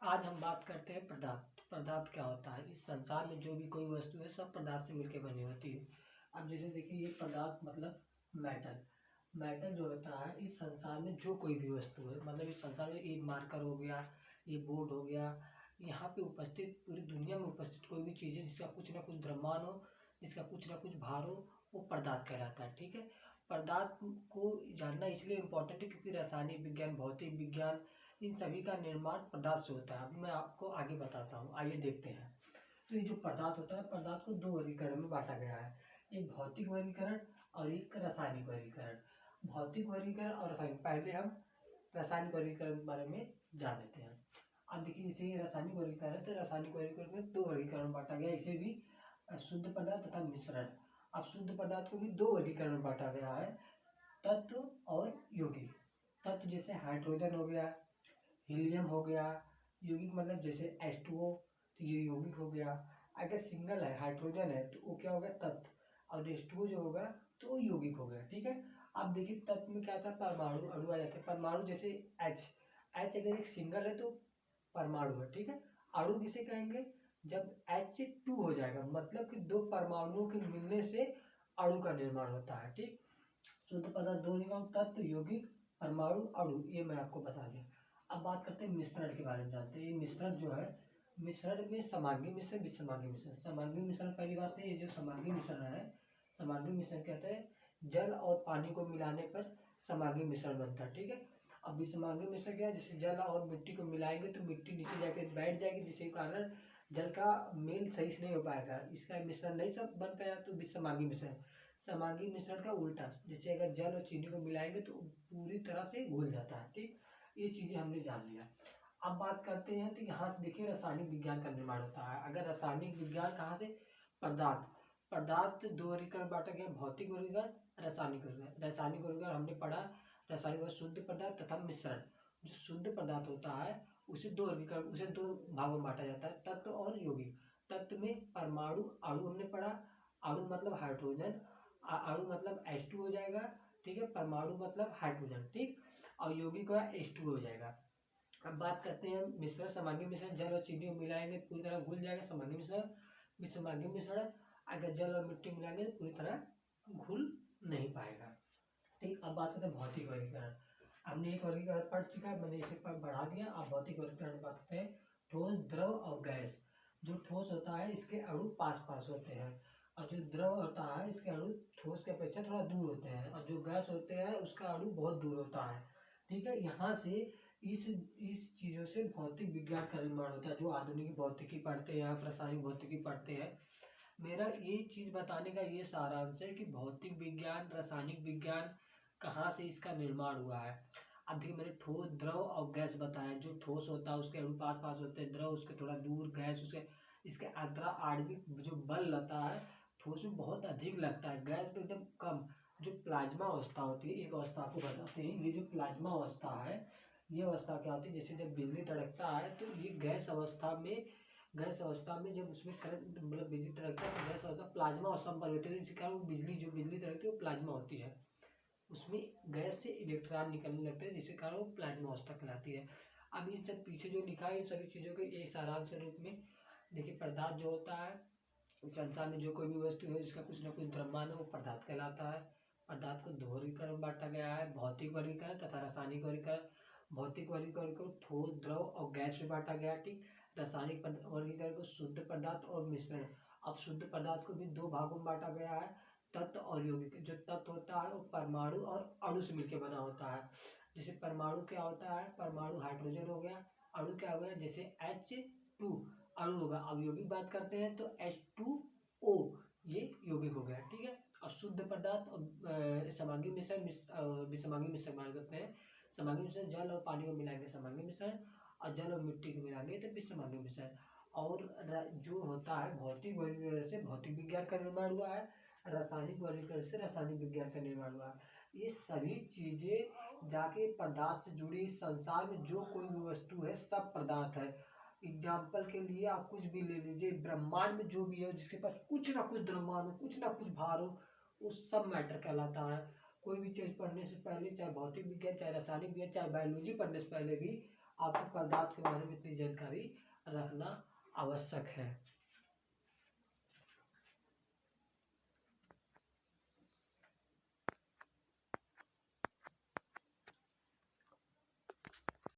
आज हम बात करते हैं पदार्थ। पदार्थ क्या होता है? इस संसार में जो भी कोई वस्तु है सब पदार्थ से मिलकर बनी होती है। अब जैसे देखिए ये पदार्थ मतलब मेटल। मेटल जो होता है इस संसार में जो कोई भी वस्तु है, मतलब इस संसार में ये मार्कर हो गया, ये बोर्ड हो गया, यहाँ पे उपस्थित पूरी दुनिया में उपस्थित कोई भी चीज़ है जिसका कुछ ना कुछ द्रव्यमान हो, जिसका कुछ ना कुछ भार हो, वो पदार्थ कहलाता है। ठीक है। पदार्थ को जानना इसलिए इम्पोर्टेंट है क्योंकि रासायनिक विज्ञान, भौतिक विज्ञान, इन सभी का निर्माण पदार्थ से होता है। अभी मैं आपको आगे बताता हूँ, आइए देखते हैं। तो ये जो पदार्थ होता है, पदार्थ को दो वर्गीकरण में बांटा गया है, एक भौतिक वर्गीकरण और एक रासायनिक वर्गीकरण। भौतिक वर्गीकरण और रासायनिक, पहले हम रासायनिक वर्गीकरण के बारे में जान लेते हैं। अब देखिए जैसे ये रासायनिक वर्गीकरण है, तो रासायनिक वर्गीकरण में दो वर्गीकरण में बांटा गया, इसे भी शुद्ध पदार्थ तथा मिश्रण। अब शुद्ध पदार्थ को भी दो वर्गीकरण में बांटा गया है, तत्व और यौगिक। तत्व जैसे हाइड्रोजन हो गया, हीलियम हो गया, यौगिक मतलब जैसे H2O, तो ये यौगिक हो गया। अगर सिंगल है, हाइड्रोजन है, तो वो क्या हो गया? तत्व। और H2O जो होगा तो वो यौगिक हो गया। ठीक है। अब देखिए तत्व में क्या था? परमाणु, अणु आ जाते हैं। परमाणु जैसे H, H अगर एक सिंगल है तो परमाणु है। ठीक है। अणु किसे कहेंगे? जब H2 हो जाएगा, मतलब कि दो परमाणुओं के मिलने से अणु का निर्माण होता है। ठीक। शुद्ध पदार्थ दो निगम, तत्व, यौगिक, परमाणु, अणु, ये मैं आपको बता दिया। अब बात करते हैं मिश्रण के बारे में। जानते हैं ये मिश्रण जो है, मिश्रण में समांगी मिश्रण, विसमांगी मिश्रण। समांगी मिश्रण पहली बात है, ये जो समांगी मिश्रण है, समांगी मिश्रण कहते हैं जल और पानी को मिलाने पर समांगी मिश्रण बनता है। ठीक है। अब विसमांगी मिश्रण क्या है? जैसे जल और मिट्टी को मिलाएंगे तो मिट्टी नीचे जाके बैठ जाएगी, जिसके कारण जल का मेल सही से नहीं हो पाएगा, इसका मिश्रण नहीं सब बन पाया, तो विसमांगी मिश्रण। समांगी मिश्रण का उल्टा, जैसे अगर जल और चीनी को मिलाएंगे तो पूरी तरह से घुल जाता है। ठीक। ये चीजें हमने जान लिया। अब बात करते हैं, तो यहाँ से देखिए रासायनिक विज्ञान का निर्माण होता है। अगर रासायनिक विज्ञान कहाँ से? पदार्थ। पदार्थ दो वर्गीकरण बांटा गया, भौतिक वर्गीकरण, रासायनिक वर्गीकरण। रासायनिक वर्गीकरण हमने पढ़ा, रासायनिक वर्ग शुद्ध पदार्थ तथा मिश्रण। जो शुद्ध पदार्थ होता है उसे दो वर्गीकरण, उसे दो भागों में बांटा जाता है, तत्व और यौगिक। तत्व में परमाणु, अणु हमने पढ़ा, अणु मतलब हाइड्रोजन, अणु मतलब H2 हो जाएगा। ठीक है। परमाणु मतलब हाइड्रोजन। ठीक। और यौगिक का H2 हो जाएगा। अब बात करते हैं मिश्रण। समांगी मिश्रण, जल और चीनी को मिलाएंगे तो पूरी तरह घुल जाएगा, समांगी मिश्रण। विसमांगी मिश्रण, अगर जल और मिट्टी मिलाएंगे तो पूरी तरह घुल नहीं पाएगा। ठीक। अब बात करते हैं भौतिक वर्गीकरण। हमने एक वर्गीकरण पढ़ चुका है, मैंने इसे बढ़ा दिया। अब भौतिक वर्गीकरण बात करते हैं, ठोस, द्रव और गैस। जो ठोस होता है इसके अणु पास पास होते हैं, और जो द्रव होता है इसके अणु ठोस के अपेक्षा थोड़ा दूर होते हैं, और जो गैस होते हैं उसका अणु बहुत दूर होता है। ठीक है। यहाँ से इस चीज़ों से भौतिक विज्ञान का निर्माण होता है। जो आधुनिक भौतिकी पढ़ते हैं, आप रासायनिक भौतिकी पढ़ते हैं, मेरा ये चीज़ बताने का ये सारांश है कि भौतिक विज्ञान, रासायनिक विज्ञान कहाँ से इसका निर्माण हुआ है। अब देखिए मैंने ठोस, द्रव और गैस बताया। जो ठोस होता है उसके अणु पास पास होते हैं, द्रव उसके थोड़ा दूर, गैस उसके, इसके अंतरा आणविक जो बल रहता है ठोस में बहुत अधिक लगता है, गैस में एकदम कम। जो प्लाज्मा अवस्था होती है, एक अवस्था आपको बताते हैं, ये जो प्लाज्मा अवस्था है, ये अवस्था क्या होती है? जैसे जब बिजली तड़कता है तो ये गैस अवस्था में, गैस अवस्था में जब उसमें करंट मतलब बिजली तड़कता है तो गैस अवस्था प्लाज्मा अवस्था में परिवर्तित होती है, जिसके कारण बिजली, जो बिजली तड़कती है वो प्लाज्मा होती है, उसमें गैस से इलेक्ट्रॉन निकलने लगते हैं, जिसके कारण वो प्लाज्मा अवस्था कहलाती है। अब इन सब पीछे जो लिखा है इन सभी चीज़ों के एक सारांश के रूप में देखिए, पदार्थ जो होता है इस संसार में जो कोई भी वस्तु है जिसका कुछ ना कुछ द्रव्यमान है वो पदार्थ कहलाता है। पदार्थ को दो वर्गीकरण में बांटा गया है, भौतिक वर्गीकरण तथा रासायनिक वर्गीकरण। भौतिक वर्गीकरण को ठोस, द्रव और गैस में बांटा गया। ठीक। रासायनिक वर्गीकरण को शुद्ध पदार्थ और मिश्रण। अब शुद्ध पदार्थ को भी दो भागों में बांटा गया है, तत्व और यौगिक। जो तत्व होता है वो परमाणु और अणु से मिलकर बना होता है। जैसे परमाणु क्या होता है? परमाणु हाइड्रोजन हो गया, अणु क्या हो गया? जैसे H2 अणु होगा। अब यौगिक बात करते हैं तो H2O, ये यौगिक हो गया। ठीक है। और शुद्ध पदार्थ और समांगी मिश्रण, विसमांगी मिश्रण मान करते हैं। समांगी मिश्रण जल और पानी को मिलाएंगे समांगी मिश्रण, और जल और मिट्टी को मिलाएंगे तो विसमांगी मिश्रण। और जो होता है भौतिक वर्गीकरण से भौतिक विज्ञान का निर्माण हुआ है, रासायनिक वर्गीकरण से रासायनिक विज्ञान का निर्माण हुआ है। ये सभी चीजें जाके पदार्थ से जुड़ी, संसार में जो कोई भी वस्तु है सब पदार्थ है। एग्जाम्पल के लिए आप कुछ भी ले लीजिए, ब्रह्मांड में जो भी है जिसके पास कुछ ना कुछ द्रव्यमान हो, कुछ ना कुछ भार हो, वो सब मैटर कहलाता है। कोई भी चीज पढ़ने से पहले, चाहे भौतिक विज्ञान, चाहे रासायनिक विज्ञान, चाहे बायोलॉजी पढ़ने से पहले भी आपको पदार्थ के बारे में इतनी जानकारी रखना आवश्यक है।